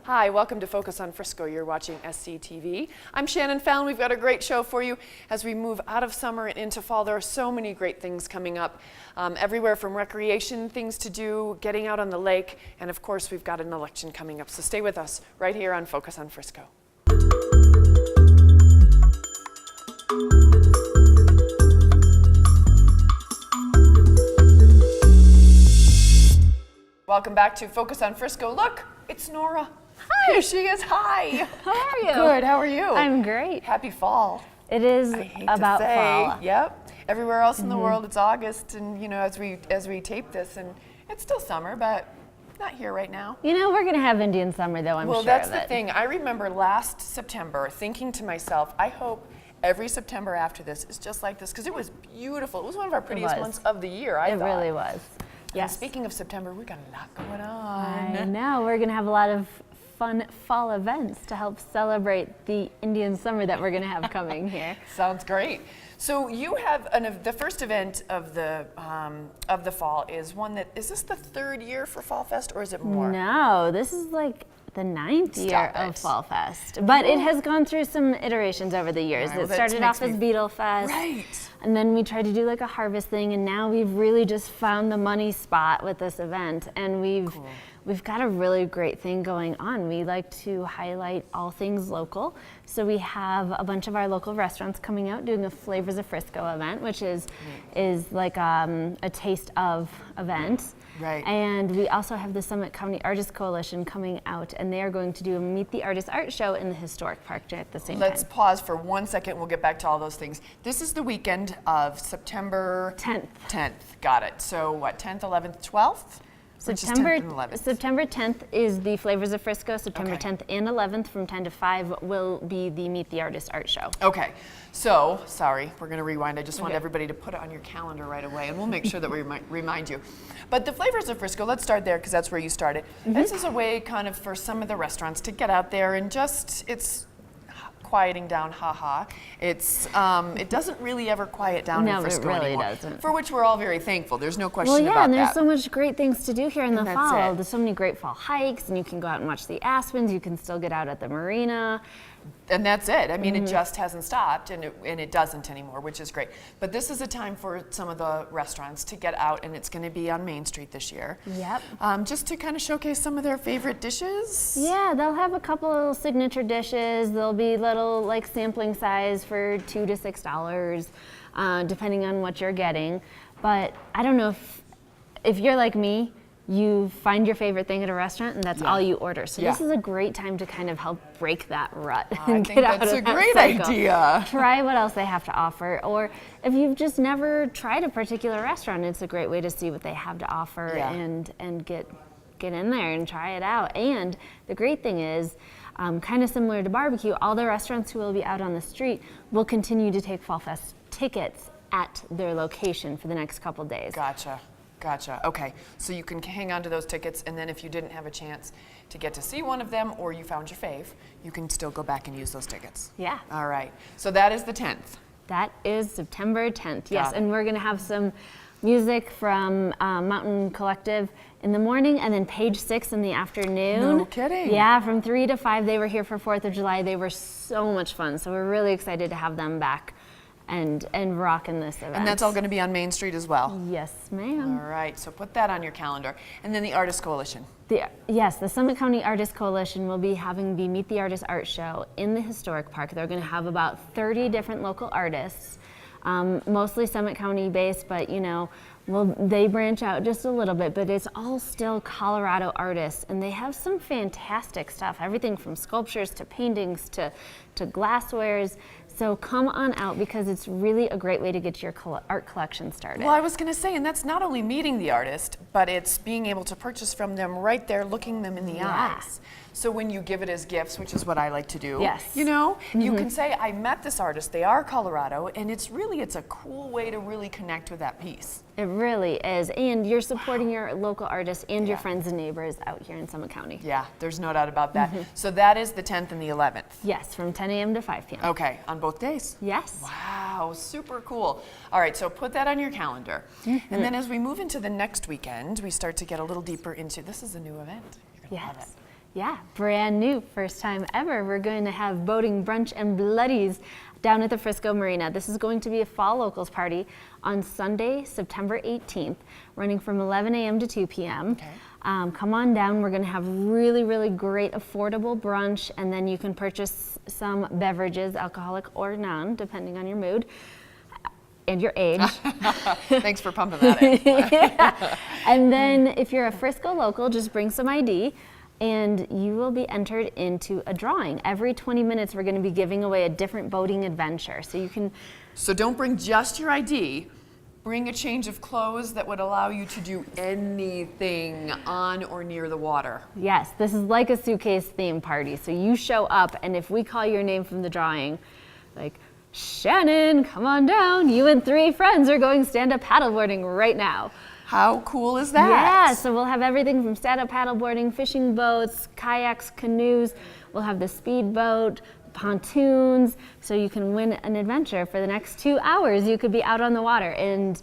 Hi, welcome to Focus on Frisco. You're watching SCTV. I'm Shannon Fallon. We've got a great show for you as we move out of summer and into fall. There are so many great things coming up, everywhere from recreation, things to do, getting out on the lake, and of course we've got an election coming up. So stay with us right here on Focus on Frisco. Welcome back to Focus on Frisco. Look, it's Nora. Hi. Here she is. Hi. How are you? Good. How are you? I'm great. Happy fall. It is I hate about to say, fall. Yep. Everywhere else in the world, it's August, and you know, as we tape this, and it's still summer, but not here right now. You know, we're going to have Indian summer, though, I'm well, sure that's of the it. thing. I remember last September thinking to myself, I hope every September after this is just like this, because it was beautiful. It was one of our prettiest ones of the year, I thought. It really was. Yes. Speaking of September, we got a lot going on. I know. We're going to have a lot of fun fall events to help celebrate the Indian summer that we're going to have coming here. Sounds great. So you have the first event of the fall is one that, is this the third year for Fall Fest, or is it more? No, this is like the 9th year of Fall Fest. But it has gone through some iterations over the years. Right, it started off as Beetle Fest. Right. And then we tried to do like a harvest thing, and now we've really just found the money spot with this event. And we've got a really great thing going on. We like to highlight all things local. So we have a bunch of our local restaurants coming out doing a Flavors of Frisco event, which is like a taste of event. Right. And we also have the Summit County Artists Coalition coming out, and they are going to do a Meet the Artist art show in the historic park at the same time. Let's pause for 1 second. We'll get back to all those things. This is the weekend of September 10th. 10th. Got it. So what, 10th, 11th, 12th? September 10th is the Flavors of Frisco. September Okay. 10th and 11th from 10 to 5 will be the Meet the Artist art show. Okay, so, sorry, we're going to rewind. I just want everybody to put it on your calendar right away, and we'll make sure that we remind you. But the Flavors of Frisco, let's start there because that's where you started. This is a way kind of for some of the restaurants to get out there and just, it's quieting down, haha. It's it doesn't really ever quiet down in Frisco it really anymore, doesn't. for which we're all very thankful. There's no question Well, yeah, about and there's that. so much great things to do here in the And that's fall. it. There's so many great fall hikes, and you can go out and watch the aspens. You can still get out at the marina. And that's it. I mean, it just hasn't stopped, and it doesn't anymore, which is great. But this is a time for some of the restaurants to get out, and it's going to be on Main Street this year. Yep. Just to kind of showcase some of their favorite dishes. Yeah, they'll have a couple little signature dishes. They'll be little like sampling size for $2 to $6, depending on what you're getting. But I don't know if you're like me, you find your favorite thing at a restaurant and that's all you order. So this is a great time to kind of help break that rut and get out of that cycle. I think that's a great idea. Try what else they have to offer. Or if you've just never tried a particular restaurant, it's a great way to see what they have to offer and get in there and try it out. And the great thing is, kind of similar to barbecue, all the restaurants who will be out on the street will continue to take Fall Fest tickets at their location for the next couple days. Gotcha. Okay, so you can hang on to those tickets, and then if you didn't have a chance to get to see one of them, or you found your fave, you can still go back and use those tickets. Yeah. All right. So that is the 10th. That is September 10th, yes. Got it. And we're going to have some music from Mountain Collective in the morning, and then Page 6 in the afternoon. No kidding. Yeah, from 3 to 5. They were here for 4th of July. They were so much fun, so we're really excited to have them back and rocking this event. And that's all going to be on Main Street as well? Yes, ma'am. All right, so put that on your calendar. And then the Artist Coalition. Yes, the Summit County Artists Coalition will be having the Meet the Artist art show in the historic park. They're going to have about 30 different local artists, mostly Summit County based, but you know, they branch out just a little bit, but it's all still Colorado artists, and they have some fantastic stuff, everything from sculptures to paintings to glasswares. So come on out because it's really a great way to get your art collection started. Well, I was going to say, and that's not only meeting the artist, but it's being able to purchase from them right there, looking them in the eyes. So when you give it as gifts, which is what I like to do, you know, you can say, I met this artist, they are Colorado, and it's a cool way to really connect with that piece. It really is, and you're supporting your local artists and your friends and neighbors out here in Summit County. Yeah, there's no doubt about that. So that is the 10th and the 11th? Yes, from 10 a.m. to 5 p.m. Okay, on both days? Yes. Wow, super cool. All right, so put that on your calendar. And then as we move into the next weekend, we start to get a little deeper into, this is a new event. You're gonna love it. Yeah, brand new, first time ever. We're going to have boating, brunch, and bloodies down at the Frisco Marina. This is going to be a fall locals party on Sunday, September 18th, running from 11 a.m. to 2 p.m. Okay. Come on down. We're going to have really, really great affordable brunch, and then you can purchase some beverages, alcoholic or non, depending on your mood and your age. Thanks for pumping that in. Yeah. And then if you're a Frisco local, just bring some ID and you will be entered into a drawing. Every 20 minutes we're going to be giving away a different boating adventure. So you can... So don't bring just your ID. Bring a change of clothes that would allow you to do anything on or near the water. Yes, this is like a suitcase theme party. So you show up, and if we call your name from the drawing, like, Shannon, come on down. You and 3 friends are going stand-up paddleboarding right now. How cool is that? Yeah, so we'll have everything from stand-up paddleboarding, fishing boats, kayaks, canoes. We'll have the speedboat, pontoons, so you can win an adventure for the next 2 hours. You could be out on the water and,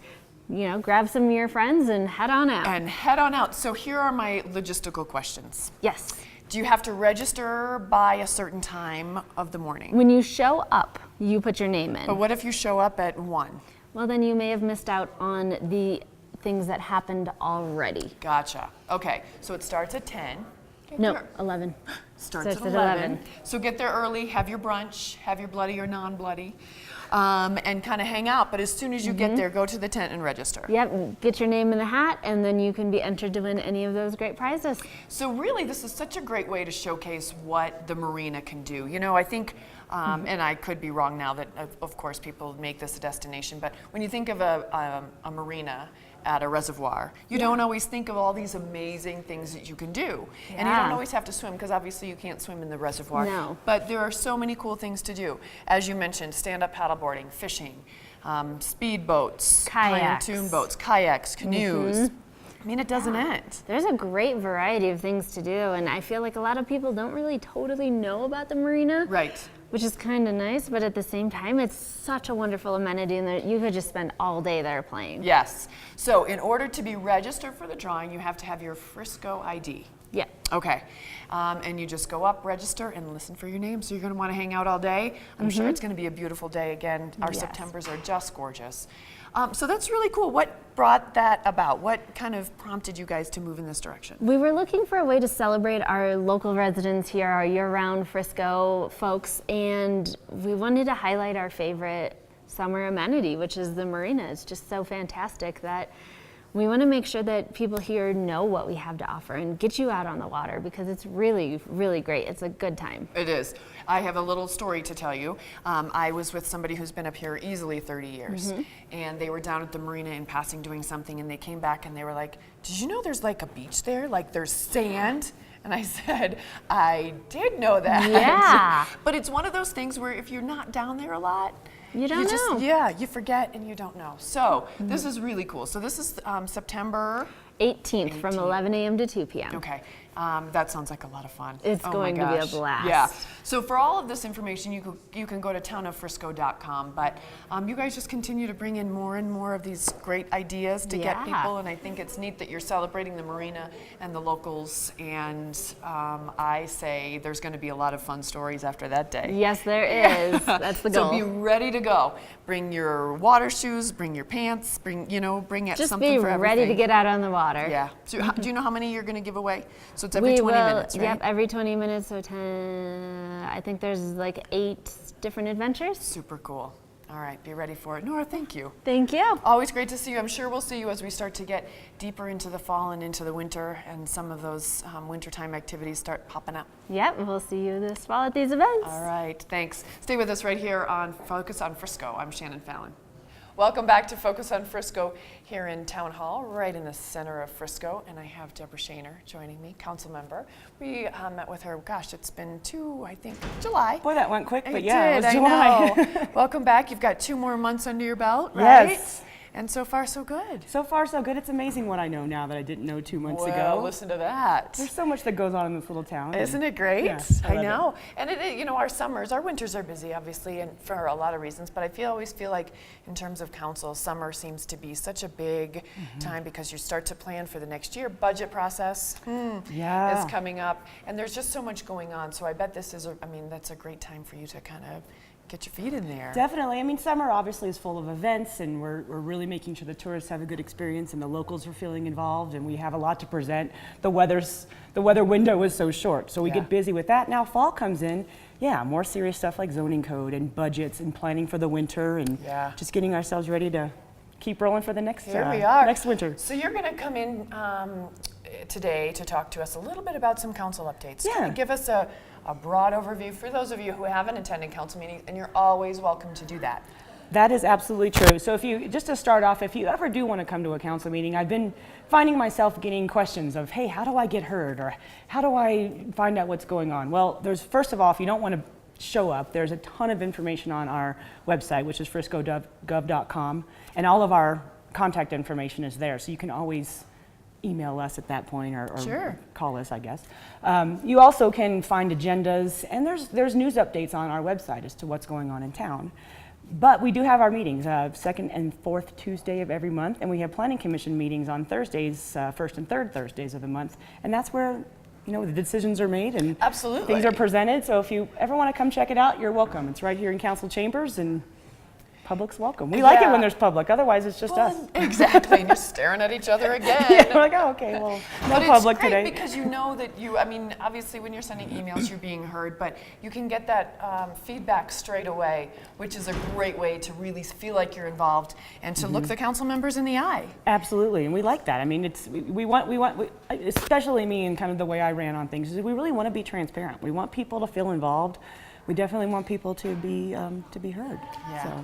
you know, grab some of your friends and head on out. And head on out. So here are my logistical questions. Yes. Do you have to register by a certain time of the morning? When you show up, you put your name in. But what if you show up at 1? Well, then you may have missed out on the things that happened already. Gotcha. Okay, so it starts at 10. No, 11. Starts at at 11. So get there early, have your brunch, have your bloody or non-bloody, and kind of hang out. But as soon as you get there, go to the tent and register. Yep, get your name in the hat, and then you can be entered to win any of those great prizes. So really, this is such a great way to showcase what the marina can do. You know, I think, and I could be wrong now that, of course, people make this a destination, but when you think of a marina at a reservoir, you don't always think of all these amazing things that you can do. And you don't always have to swim, because obviously you can't swim in the reservoir. No. But there are so many cool things to do. As you mentioned, stand-up paddleboarding, fishing, speed boats, Kayaks. pontoon boats, kayaks, canoes. I mean, it doesn't end. There's a great variety of things to do, and I feel like a lot of people don't really totally know about the marina. Right. Which is kind of nice, but at the same time, it's such a wonderful amenity, and you could just spend all day there playing. Yes. So in order to be registered for the drawing, you have to have your Frisco ID. Yeah. Okay. And you just go up, register, and listen for your name. So you're going to want to hang out all day. I'm sure it's going to be a beautiful day again. Our Yes. Septembers are just gorgeous. So that's really cool. What brought that about? What kind of prompted you guys to move in this direction? We were looking for a way to celebrate our local residents here, our year-round Frisco folks, and we wanted to highlight our favorite summer amenity, which is the marina. It's just so fantastic that we want to make sure that people here know what we have to offer and get you out on the water, because it's really, really great. It's a good time. It is. I have a little story to tell you. I was with somebody who's been up here easily 30 years, and they were down at the marina in passing doing something, and they came back and they were like, "Did you know there's like a beach there? Like there's sand?" And I said, "I did know that." Yeah. But it's one of those things where if you're not down there a lot, You don't know. Yeah, you forget and you don't know. So this is really cool. So this is September 18th from 11 a.m. to 2 p.m. Okay, that sounds like a lot of fun. It's Oh my going to be a gosh. blast. Yeah. So for all of this information, you can go to townoffrisco.com. But you guys just continue to bring in more and more of these great ideas to get Yeah. people. And I think it's neat that you're celebrating the marina and the locals. And I say there's going to be a lot of fun stories after that day. Yes, there is. That's the goal. So be ready to go. Bring your water shoes. Bring your pants. Bring Just something be for everything. ready to get out on the water. Yeah. So do you know how many you're going to give away? So it's every We 20 will, minutes, right? Yep, every 20 minutes, so 10, I think there's like 8 different adventures. Super cool. All right, be ready for it. Nora, thank you. Thank you. Always great to see you. I'm sure we'll see you as we start to get deeper into the fall and into the winter, and some of those wintertime activities start popping up. Yep, we'll see you this fall at these events. All right, thanks. Stay with us right here on Focus on Frisco. I'm Shannon Fallon. Welcome back to Focus on Frisco here in Town Hall, right in the center of Frisco, and I have Deborah Shaner joining me, council member. We met with her, gosh, it's been July. Boy, that went quick, but It yeah, did, it was July. I know. Welcome back. You've got 2 more months under your belt, right? Yes. And so far, so good. So far, so good. It's amazing what I know now that I didn't know 2 months Well, ago. listen to that. There's so much that goes on in this little town. Isn't it great? Yeah, I love know. And our winters are busy, obviously, and for a lot of reasons. But I always feel like, in terms of council, summer seems to be such a big time because you start to plan for the next year. Budget process is coming up, and there's just so much going on. So I bet that's a great time for you to kind of get your feet in there. Definitely. I mean, summer obviously is full of events, and we're really making sure the tourists have a good experience and the locals are feeling involved, and we have a lot to present. The weather window is so short, so we get busy with that. Now fall comes in, more serious stuff like zoning code and budgets and planning for the winter and just getting ourselves ready to keep rolling for the next next winter. So you're going to come in today to talk to us a little bit about some council updates. Yeah. Can you give us a broad overview for those of you who haven't attended council meetings, and you're always welcome to do that. That is absolutely true. So just to start off, if you ever do want to come to a council meeting, I've been finding myself getting questions of, hey, how do I get heard? Or how do I find out what's going on? Well, first of all, if you don't want to show up, there's a ton of information on our website, which is frisco.gov.com, and all of our contact information is there. So you can always email us at that point or call us, I guess. You also can find agendas, and there's news updates on our website as to what's going on in town. But we do have our meetings, second and fourth Tuesday of every month, and we have planning commission meetings on Thursdays, first and third Thursdays of the month, and that's where the decisions are made and things are presented. So if you ever want to come check it out, you're welcome. It's right here in council chambers, and public's welcome. We like it when there's public, otherwise it's just us. Exactly, and you're staring at each other again. We're like, oh, okay, well, no public today. But it's great because you know that obviously when you're sending emails, you're being heard, but you can get that feedback straight away, which is a great way to really feel like you're involved and to look the council members in the eye. Absolutely, and we like that. I mean, we want, especially me and kind of the way I ran on things, is we really want to be transparent. We want people to feel involved. We definitely want people to be heard. Yeah.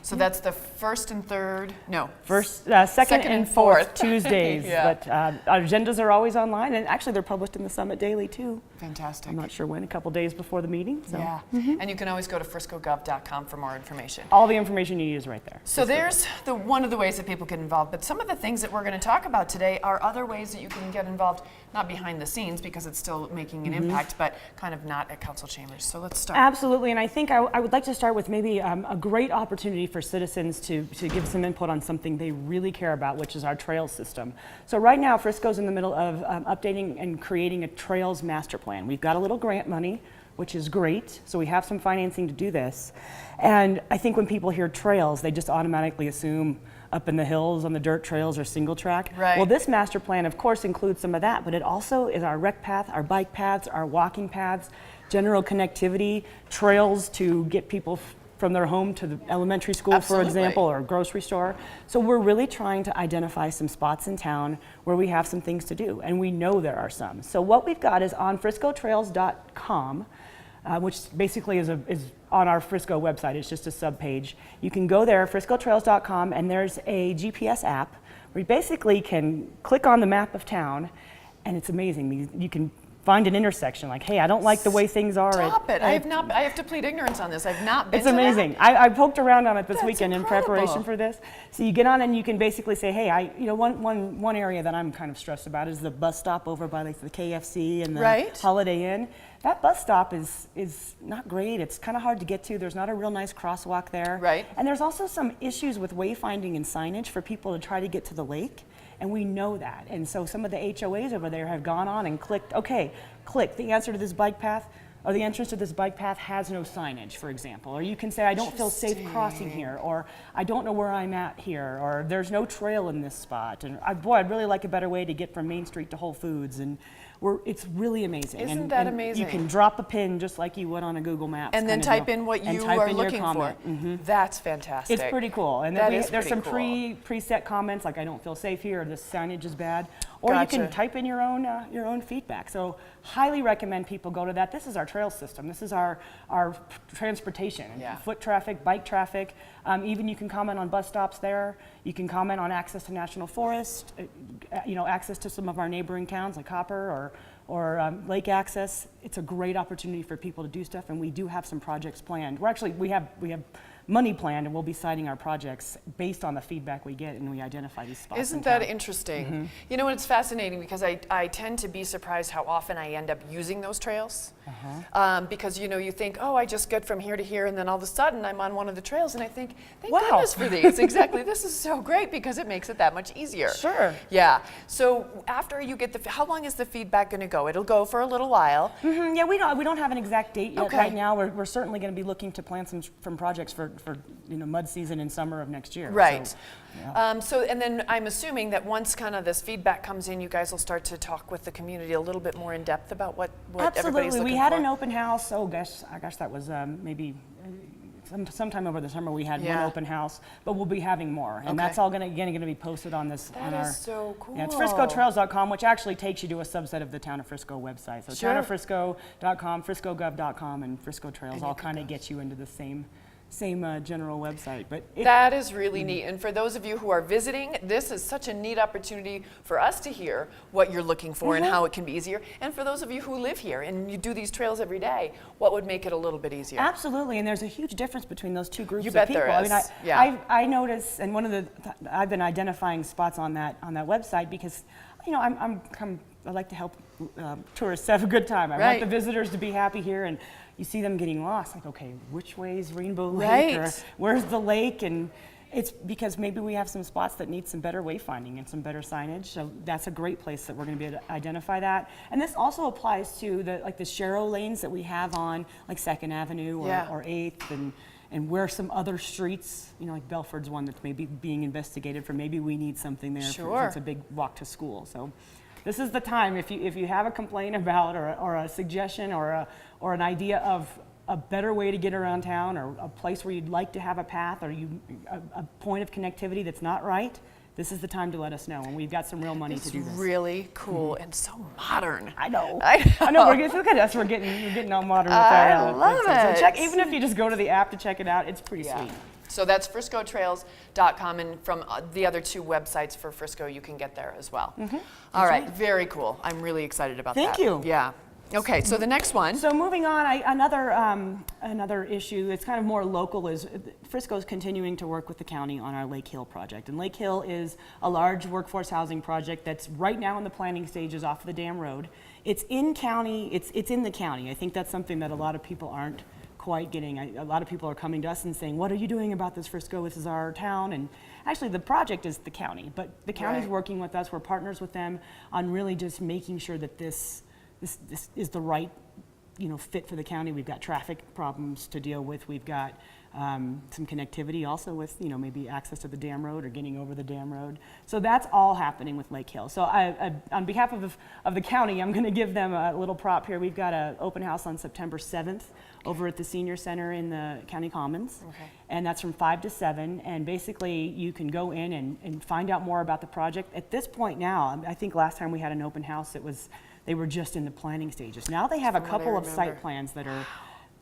So that's the first and third, second and fourth Tuesdays. But our agendas are always online, and actually they're published in the Summit Daily too. Fantastic. I'm not sure when, a couple days before the meeting. So. Yeah, and you can always go to friscogov.com for more information. All the information you need is right there. So there's one of the ways that people get involved, but some of the things that we're going to talk about today are other ways that you can get involved, not behind the scenes because it's still making an impact, but kind of not at council chambers. So let's start. Absolutely, and I think I would like to start with maybe a great opportunity for citizens to give some input on something they really care about, which is our trails system. So right now, Frisco's in the middle of updating and creating a trails master plan. We've got a little grant money, which is great, so we have some financing to do this. And I think when people hear trails, they just automatically assume up in the hills on the dirt trails or single track. Right. Well, this master plan, of course, includes some of that, but it also is our rec path, our bike paths, our walking paths, general connectivity, trails to get people from their home to the elementary school, for example, or grocery store. So we're really trying to identify some spots in town where we have some things to do, and we know there are some. So what we've got is on friscotrails.com, which basically is on our Frisco website. It's just a sub-page. You can go there, friscotrails.com, and there's a GPS app where you basically can click on the map of town, and it's amazing. You can find an intersection, like, hey, I don't like the way things are. Stop it! I have to plead ignorance on this. I've not been It's amazing. I poked around on it this weekend incredible. In preparation for this. So you get on and you can basically say, hey, one area that I'm kind of stressed about is the bus stop over by like the KFC and the Holiday Inn. That bus stop is not great. It's kind of hard to get to. There's not a real nice crosswalk there. Right. And there's also some issues with wayfinding and signage for people to try to get to the lake. And we know that. And so some of the HOAs over there have gone on and clicked, okay, click the answer to this bike path, or the entrance to this bike path has no signage, for example. Or you can say, I don't feel safe crossing here, or I don't know where I'm at here, or there's no trail in this spot. And I'd really like a better way to get from Main Street to Whole Foods. And it's really amazing. Isn't that amazing? You can drop a pin just like you would on a Google Maps. And then type in what you are looking for. That's fantastic. It's pretty cool. And there's some preset comments like, I don't feel safe here, or this signage is bad. Or you can type in your own feedback. So highly recommend people go to that. This is our trail system. This is our transportation. Foot traffic, bike traffic. Even you can comment on bus stops there. You can comment on access to national forest, access to some of our neighboring towns like Copper or lake access. It's a great opportunity for people to do stuff, and we do have some projects planned. We have money plan, and we'll be citing our projects based on the feedback we get, and we identify these spots. Isn't that interesting? You know, it's fascinating because I tend to be surprised how often I end up using those trails. Because, you know, you think, oh, I just get from here to here, and then all of a sudden I'm on one of the trails, and I think, thank goodness for these. Exactly. This is so great because it makes it that much easier. Sure. Yeah. So after you get how long is the feedback going to go? It'll go for a little while. Yeah, we don't have an exact date yet. Okay. Right now. We're certainly going to be looking to plan some projects for mud season in summer of next year. Right. So, yeah. And then I'm assuming that once kind of this feedback comes in, you guys will start to talk with the community a little bit more in depth about what everybody's looking for. Absolutely. We had an open house. Oh gosh, that was maybe sometime over the summer. We had one open house, but we'll be having more, and that's all going to be posted on this. That is so cool. Yeah, it's friscotrails.com, which actually takes you to a subset of the Town of Frisco website. So townofFrisco.com, friscogov.com, and Frisco Trails all kind of get you into the same general website. But that is really neat. And for those of you who are visiting, this is such a neat opportunity for us to hear what you're looking for and how it can be easier. And for those of you who live here and you do these trails every day, what would make it a little bit easier? Absolutely, and there's a huge difference between those two groups You of bet people. there is. I mean, I notice, and one of the I've been identifying spots on that website because, you know, I like to help tourists have a good time. I want the visitors to be happy here, and you see them getting lost. Like, okay, which way is Rainbow Lake, or where's the lake? And it's because maybe we have some spots that need some better wayfinding and some better signage. So that's a great place that we're going to be able to identify that. And this also applies to the Sharrow lanes that we have on like 2nd Avenue or 8th, and where some other streets, you know, like Belford's one that's maybe being investigated for. Maybe we need something there. If it's a big walk to school. So this is the time, if you have a complaint about or a suggestion or an idea of a better way to get around town, or a place where you'd like to have a path, or a point of connectivity that's not right, this is the time to let us know. And we've got some real money to do this. It's really cool and so modern. I know. I know. Look at us. We're getting all modern with that. I love it. So even if you just go to the app to check it out, it's pretty sweet. So that's friscotrails.com, and from the other two websites for Frisco, you can get there as well. All right, very cool. I'm really excited about that. Thank you. Yeah. Okay, so the next one. So moving on, another issue that's kind of more local is Frisco's continuing to work with the county on our Lake Hill project. And Lake Hill is a large workforce housing project that's right now in the planning stages off the Dam Road. It's in county. It's in the county. I think that's something that a lot of people aren't quite getting. A lot of people are coming to us and saying, what are you doing about this, Frisco? This is our town. And actually the project is the county, but the county's working with us. We're partners with them on really just making sure that this is the right, fit for the county. We've got traffic problems to deal with. We've got some connectivity also with, maybe access to the dam road or getting over the dam road. So that's all happening with Lake Hill. So I on behalf of the county, I'm going to give them a little prop here. We've got an open house on September 7th over at the Senior Center in the County Commons. Okay. And that's from 5 to 7. And basically you can go in and find out more about the project. At this point now, I think last time we had an open house, they were just in the planning stages. Now they have a couple of site plans that are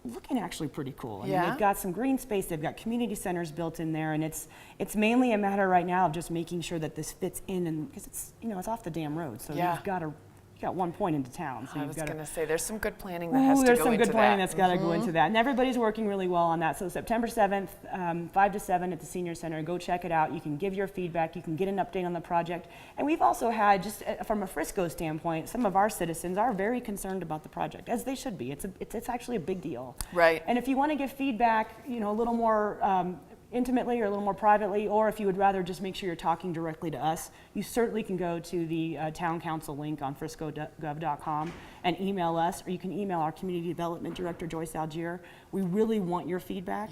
looking actually pretty cool. I mean, they've got some green space, they've got community centers built in there, and it's mainly a matter right now of just making sure that this fits in, and because it's off the dam road, so you've got one point into town. So I was going to say, there's some good planning that has to go into that. There's some good planning that's got to go into that. And everybody's working really well on that. So September 7th, 5 to 7 at the Senior Center. Go check it out. You can give your feedback. You can get an update on the project. And we've also had, just from a Frisco standpoint, some of our citizens are very concerned about the project, as they should be. It's actually a big deal. Right. And if you want to give feedback, a little more intimately or a little more privately, or if you would rather just make sure you're talking directly to us, you certainly can go to the town council link on friscogov.com and email us, or you can email our community development director, Joyce Algier. We really want your feedback.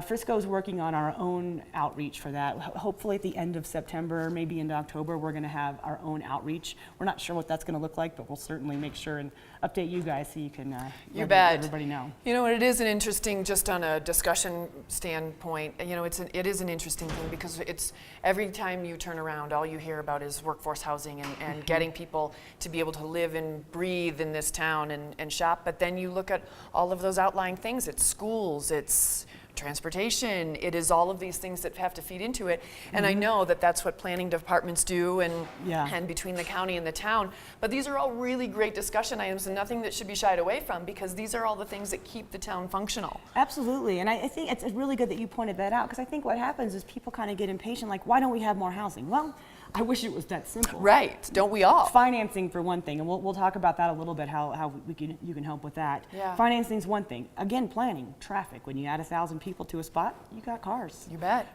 Frisco is working on our own outreach for that. Hopefully at the end of September, maybe into October, we're going to have our own outreach. We're not sure what that's going to look like, but we'll certainly make sure and update you guys so you can let everybody know. You know, it is an interesting, just on a discussion standpoint, it is an interesting thing, because it's every time you turn around, all you hear about is workforce housing and getting people to be able to live and breathe in this town and shop. But then you look at all of those outlying things. It's schools, it's transportation. It is all of these things that have to feed into it. And I know that that's what planning departments do and between the county and the town. But these are all really great discussion items and nothing that should be shied away from, because these are all the things that keep the town functional. Absolutely, and I think it's really good that you pointed that out, because I think what happens is people kind of get impatient, like, why don't we have more housing? Well, I wish it was that simple. Right, don't we all? Financing for one thing, and we'll talk about that a little bit, how you can help with that. Yeah. Financing's one thing. Again, planning, traffic. When you add 1,000 people to a spot, you got cars. You bet.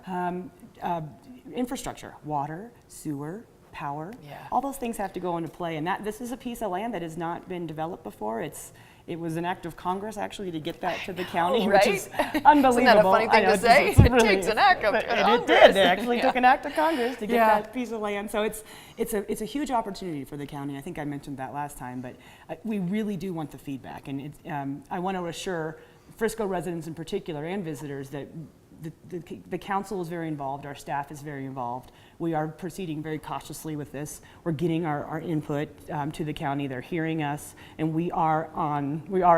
Infrastructure, water, sewer, power. Yeah. All those things have to go into play, and this is a piece of land that has not been developed before. It was an act of Congress, actually, to get that to the county, right? which is unbelievable. Isn't that a funny thing to say? It takes an act of Congress. It did. It actually took an act of Congress to get that piece of land. So it's a huge opportunity for the county. I think I mentioned that last time, but we really do want the feedback. And I want to assure Frisco residents in particular and visitors that the council is very involved, our staff is very involved. We are proceeding very cautiously with this. We're getting our input to the county. They're hearing us, and we are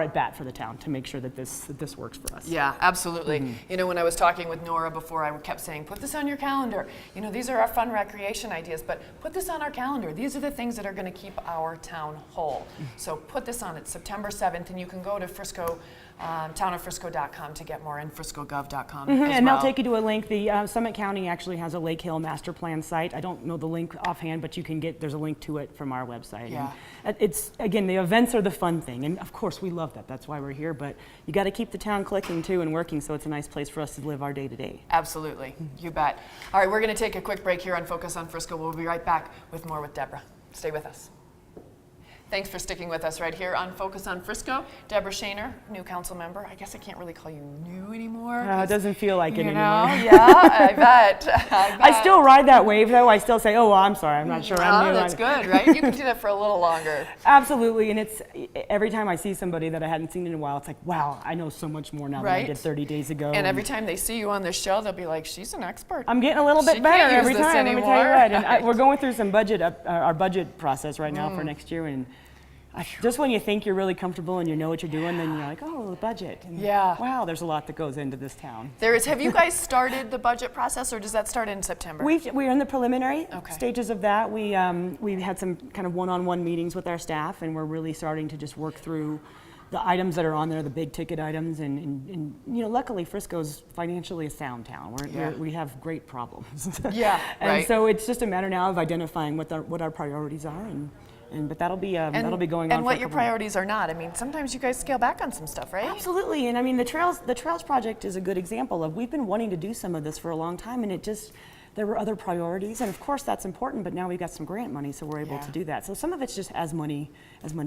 at bat for the town to make sure that this works for us. Yeah, absolutely. You know, when I was talking with Nora before, I kept saying, put this on your calendar. You know, these are our fun recreation ideas, but put this on our calendar. These are the things that are going to keep our town whole. So put this on. It's September 7th, and you can go to Frisco, townoffrisco.com to get more, and friscogov.com as and well. they'll take you to a link. The Summit County actually has a Lake Hill master plan site. I don't know the link offhand, but there's a link to it from our website. Yeah. And it's, again, the events are the fun thing, and of course we love that. That's why we're here, but you got to keep the town clicking too and working, so it's a nice place for us to live our day to day. Absolutely, you bet. All right, we're going to take a quick break here on Focus on Frisco. We'll be right back with more with Deborah. Stay with us. Thanks for sticking with us right here on Focus on Frisco. Deborah Shaner, new council member. I guess I can't really call you new anymore. It doesn't feel like it anymore. Yeah, I bet. I still ride that wave though. I still say, oh, well, I'm sorry, I'm not sure I'm new. That's good, right? You can do that for a little longer. Absolutely, and it's every time I see somebody that I hadn't seen in a while, it's like, wow, I know so much more now than I did 30 days ago. And every time they see you on the show, they'll be like, she's an expert. I'm getting a little bit better every time, let me tell you what. And Right. we're going through some our budget process right now for next year, and just when you think you're really comfortable and you know what you're doing, then you're like, oh, the budget. And wow, there's a lot that goes into this town. There is. Have you guys started the budget process, or does that start in September? We're in the preliminary stages of that. We've had some kind of one-on-one meetings with our staff, and we're really starting to just work through the items that are on there, the big ticket items, and you know, luckily Frisco's financially a sound town. We have great problems. And so it's just a matter now of identifying what our priorities are, but that'll be going on. And what your priorities are not. I mean, sometimes you guys scale back on some stuff, right? Absolutely, and I mean the trails project is a good example of, we've been wanting to do some of this for a long time, and there were other priorities, and of course that's important, but now we've got some grant money, so we're able to do that. So some of it's just as money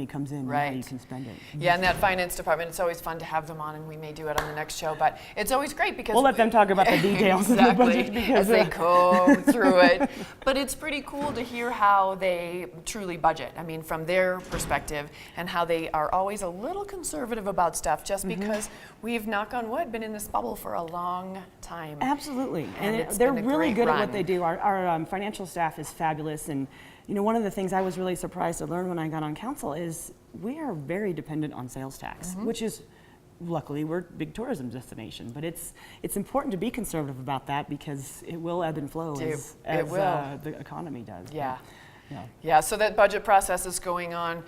comes in, how you can spend it. Yeah, and that finance department, it's always fun to have them on, and we may do it on the next show, but it's always great because we'll let them talk about the details of the budget as they go through it. But it's pretty cool to hear how they truly budget. I mean, from their perspective, and how they are always a little conservative about stuff, just because we've, knock on wood, been in this bubble for a long time. Absolutely, and they're really good at what they do. Our financial staff is fabulous, and you know, one of the things I was really surprised to learn when I got on council is we are very dependent on sales tax, which is, luckily, we're a big tourism destination, but it's important to be conservative about that, because it will ebb and flow as the economy does. Yeah, so that budget process is going on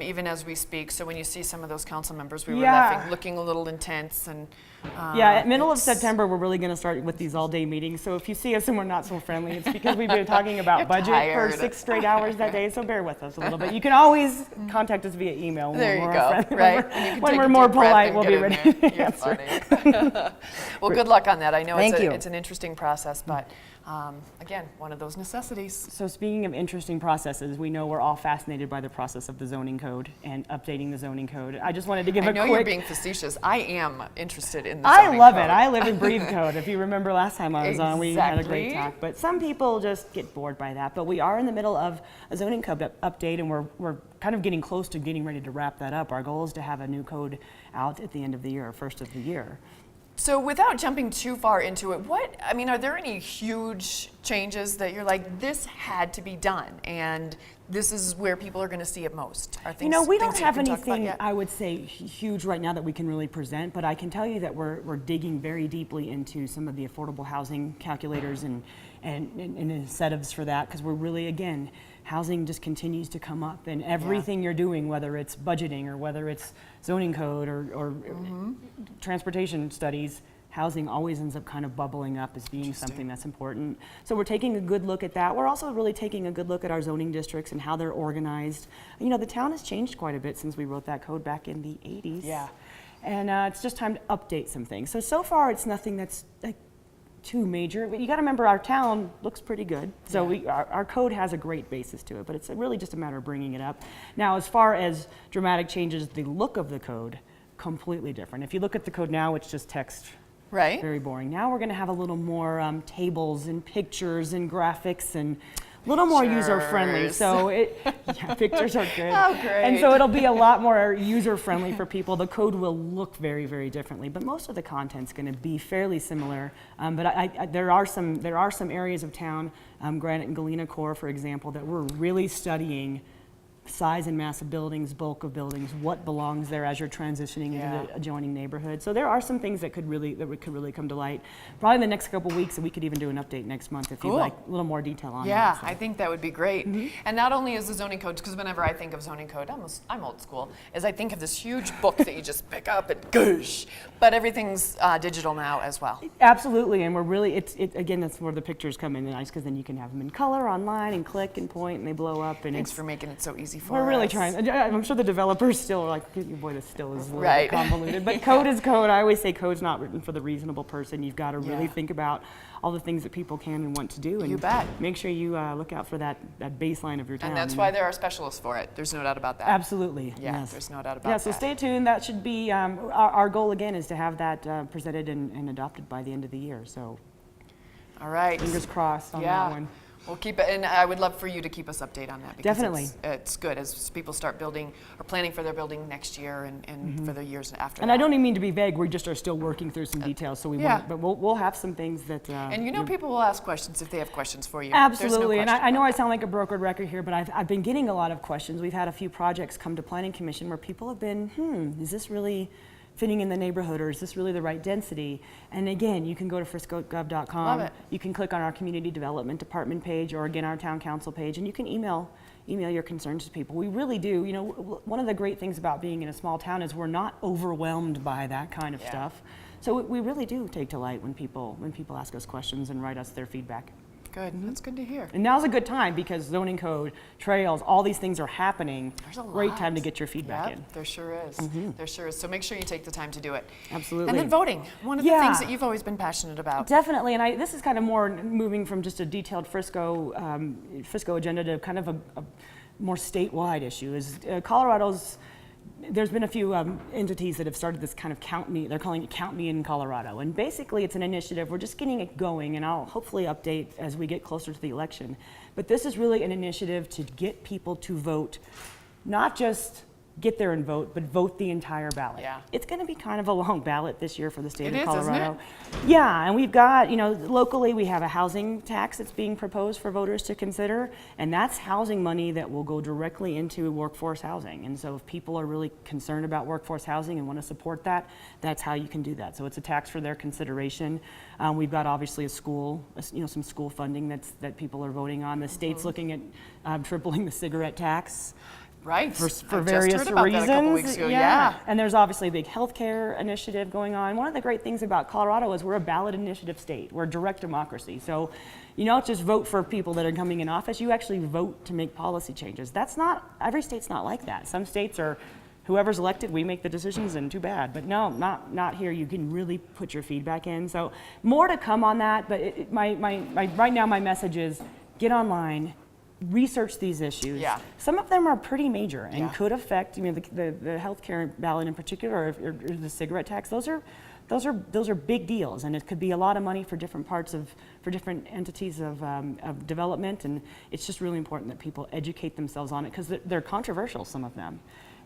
even as we speak. So when you see some of those council members, we were laughing, looking a little intense. And at middle of September, we're really going to start with these all-day meetings. So if you see us and we're not so friendly, it's because we've been talking about budget for 6 straight hours that day. So bear with us a little bit. You can always contact us via email. There you go. Right. When we're more polite, we'll be ready to answer. Well, good luck on that. I know it's an interesting process, but again, one of those necessities. So speaking of interesting processes, we know we're all fascinated by the process of the zoning code and updating the zoning code. I just wanted to give a quick... I know you're being facetious. I am interested in the zoning code. I love it. I live and breathe code. If you remember last time I was on, we had a great talk. But some people just get bored by that. But we are in the middle of a zoning code update, and we're kind of getting close to getting ready to wrap that up. Our goal is to have a new code out at the end of the year, or first of the year. So without jumping too far into it, are there any huge changes that you're like, this had to be done, and this is where people are going to see it most? Are things, You know, we don't things you have can talk about anything, yet? I would say, huge right now that we can really present, but I can tell you that we're digging very deeply into some of the affordable housing calculators and incentives for that, because we're really, again, housing just continues to come up, and everything you're doing, whether it's budgeting or whether it's zoning code or transportation studies, housing always ends up kind of bubbling up as being something that's important. So we're taking a good look at that. We're also really taking a good look at our zoning districts and how they're organized. You know, the town has changed quite a bit since we wrote that code back in the 80s. Yeah. And it's just time to update some things. So far it's nothing that's like too major, but you got to remember our town looks pretty good. So our code has a great basis to it, but it's really just a matter of bringing it up. Now, as far as dramatic changes, the look of the code, completely different. If you look at the code now, it's just text. Right. Very boring. Now we're going to have a little more tables and pictures and graphics and a little more user-friendly. Pictures. So pictures are good. Oh, great. And so it'll be a lot more user-friendly for people. The code will look very, very differently, but most of the content's going to be fairly similar. But there are some areas of town, Granite and Galena Core, for example, that we're really studying size and mass of buildings, bulk of buildings, what belongs there as you're transitioning into the adjoining neighborhood. So there are some things that could really come to light. Probably in the next couple of weeks, and we could even do an update next month if you'd like a little more detail on Yeah, that. So. I think that would be great. And not only is the zoning code, because whenever I think of zoning code, I'm old school, is I think of this huge book that you just pick up and goosh, but everything's digital now as well. Absolutely, and we're really, again, that's where the pictures come in nice, because then you can have them in color online and click and point and they blow up. And Thanks for making it so easy for We're really us. trying. I'm sure the developers still are like, boy, this still is a little Right. bit convoluted. But code is code. I always say code's not written for the reasonable person. You've got to really think about all the things that people can and want to do. And You bet. Make sure you look out for that baseline of your town. And that's why there are specialists for it. There's no doubt about that. Absolutely. Yeah, Yes. there's no doubt about Yeah, that. so stay tuned. That should be, our goal again is to have that presented and adopted by the end of the year. So All right. fingers crossed on Yeah. that one. We'll keep it, and I would love for you to keep us updated on that. Because Definitely. It's good as people start building or planning for their building next year and for the years after And that. I don't even mean to be vague. We just are still working through some details, so we yeah. won't. But we'll have some things that. And you know, people will ask questions if they have questions for you. Absolutely, There's no and I know question I sound like a broken record here, but I've been getting a lot of questions. We've had a few projects come to Planning Commission where people have been, is this really fitting in the neighborhood, or is this really the right density? And again, you can go to friscogov.com. Love it. You can click on our community development department page, or again our town council page, and you can email your concerns to people. We really do. You know, one of the great things about being in a small town is we're not overwhelmed by that kind of stuff. So we really do take delight when people ask us questions and write us their feedback. Good. That's good to hear. And now's a good time because zoning code, trails, all these things are happening. There's a Great lot. time to get your feedback Yep, in. there sure is. There sure is. So make sure you take the time to do it. Absolutely. And then voting. One of the Yeah. things that you've always been passionate about. Definitely, and this is kind of more moving from just a detailed Frisco agenda to kind of a more statewide issue. Is Colorado's? There's been a few entities that have started this kind of Count Me. They're calling it Count Me in Colorado, and basically it's an initiative. We're just getting it going, and I'll hopefully update as we get closer to the election. But this is really an initiative to get people to vote, not just get there and vote, but vote the entire ballot. Yeah. It's going to be kind of a long ballot this year for the state It of is, isn't Colorado. Yeah, and we've got, locally we have a housing tax that's being proposed for voters to consider, and that's housing money that will go directly into workforce housing. And so if people are really concerned about workforce housing and want to support that, that's how you can do that. So it's a tax for their consideration. We've got obviously some school funding that people are voting on. The state's looking at tripling the cigarette tax. Right. For I various just heard about reasons. that a couple weeks ago. Yeah. And there's obviously a big healthcare initiative going on. One of the great things about Colorado is we're a ballot initiative state. We're a direct democracy. So you don't just vote for people that are coming in office, you actually vote to make policy changes. Every state's not like that. Some states are, whoever's elected, we make the decisions, and too bad. But no, not here. You can really put your feedback in. So more to come on that, but right now my message is get online, research these issues. Yeah. Some of them are pretty major and Yeah. could affect, the healthcare ballot in particular, or the cigarette tax. Those are big deals, and it could be a lot of money for different different entities of development. And it's just really important that people educate themselves on it because they're controversial, some of them.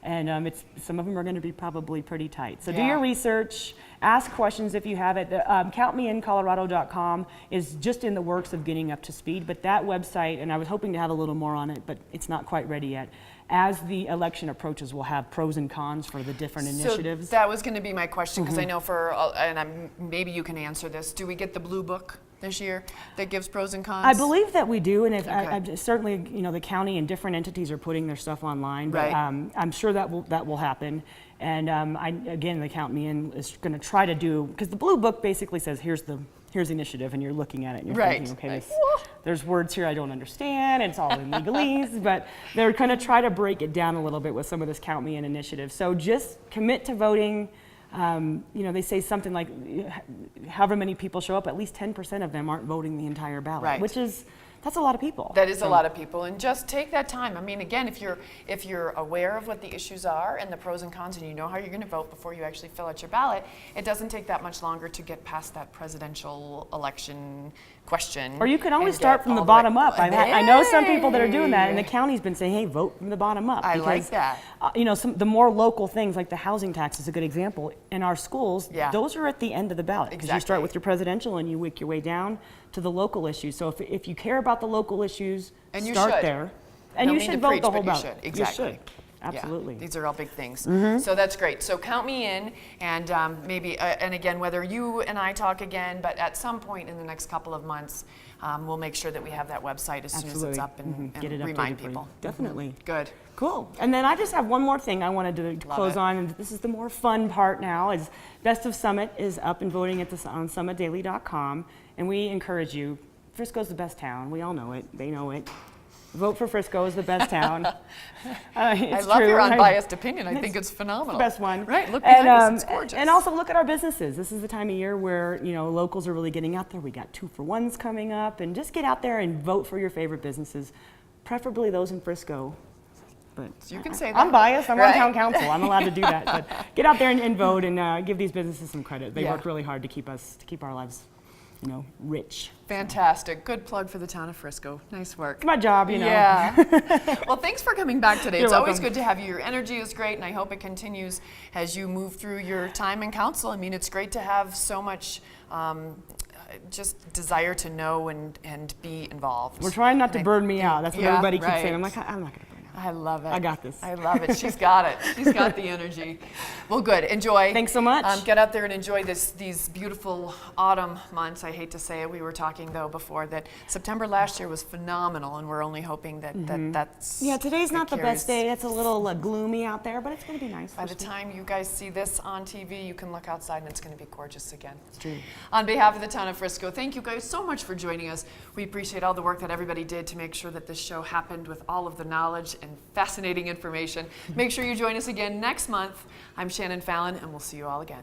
And some of them are going to be probably pretty tight. So do Yeah. your research, ask questions if you have it. The, CountMeInColorado.com is just in the works of getting up to speed, but that website, and I was hoping to have a little more on it, but it's not quite ready yet. As the election approaches, we'll have pros and cons for the different initiatives. So that was going to be my question, because I know maybe you can answer this. Do we get the blue book this year that gives pros and cons? I believe that we do, and if, Okay. certainly, the county and different entities are putting their stuff online. But Right. I'm sure that will happen. And again, the Count Me In is going to try to do, because the blue book basically says here's the initiative, and you're looking at it and you're Right. thinking, okay, there's words here I don't understand. It's all in legalese, but they're going to try to break it down a little bit with some of this Count Me In initiative. So just commit to voting. They say something like however many people show up, at least 10% of them aren't voting the entire ballot, Right. that's a lot of people. That is a lot of people, and just take that time. I mean, again, if you're aware of what the issues are and the pros and cons, and you know how you're going to vote before you actually fill out your ballot, it doesn't take that much longer to get past that presidential election question. Or you can always and start get from the all bottom way- up. I know some people that are doing that, and the Hey! county's been saying, hey, vote from the bottom up. I like because, that. The more local things, like the housing tax is a good example. In our schools, Yeah. those are at the end of the ballot. Because you Exactly. start with your presidential and you work your way down to the local issues. So if you care about the local issues, And you start should. there. And No you need should to vote preach, the whole but you ballot. should. Exactly. You should. Absolutely. Yeah, these are all big things. So that's great. So count me in, and maybe, and again, whether you and I talk again, but at some point in the next couple of months, we'll make sure that we have that website as soon as it's Absolutely. up and, Get it remind updated for you. people. Definitely. Good. Cool. And then I just have one more thing I wanted to Love close it. on, and this is the more fun part now, is Best of Summit is up and voting on summitdaily.com, and we encourage you. Frisco's the best town. We all know it. They know it. Vote for Frisco is the best town. I It's love true, your right? unbiased opinion. I think it's phenomenal. The best one. Right, look behind us, it's And, gorgeous. and also look at our businesses. This is the time of year where, locals are really getting out there. We got 2-for-1s coming up, and just get out there and vote for your favorite businesses, preferably those in Frisco. But You can say that. I'm biased. I'm right? on town council. I'm allowed to do that. But get out there and vote, and give these businesses some credit. They Yeah. work really hard to keep our lives, rich. Fantastic. Good plug for the town of Frisco. Nice work. It's my job, Yeah. Well, thanks for coming back today. You're It's always welcome. good to have you. Your energy is great, and I hope it continues as you move through your time in council. I mean, it's great to have so much just desire to know and be involved. We're trying not to And I burn me think- out. That's what yeah, everybody keeps right. saying. I'm like, I'm not going to burn out. I love it. I got this. I love it. She's got it. She's got the energy. Well, good. Enjoy. Thanks so much. Get out there and enjoy these beautiful autumn months. I hate to say it. We were talking, though, before that September last year was phenomenal, and we're only hoping that, that's... Yeah, today's not the carries- best day. It's a little gloomy out there, but it's going to be nice. By the time you guys see this on TV, you can look outside, and it's going to be gorgeous again. It's true. On behalf of the town of Frisco, thank you guys so much for joining us. We appreciate all the work that everybody did to make sure that this show happened with all of the knowledge and fascinating information. Make sure you join us again next month. I'm Shannon Fallon, and we'll see you all again.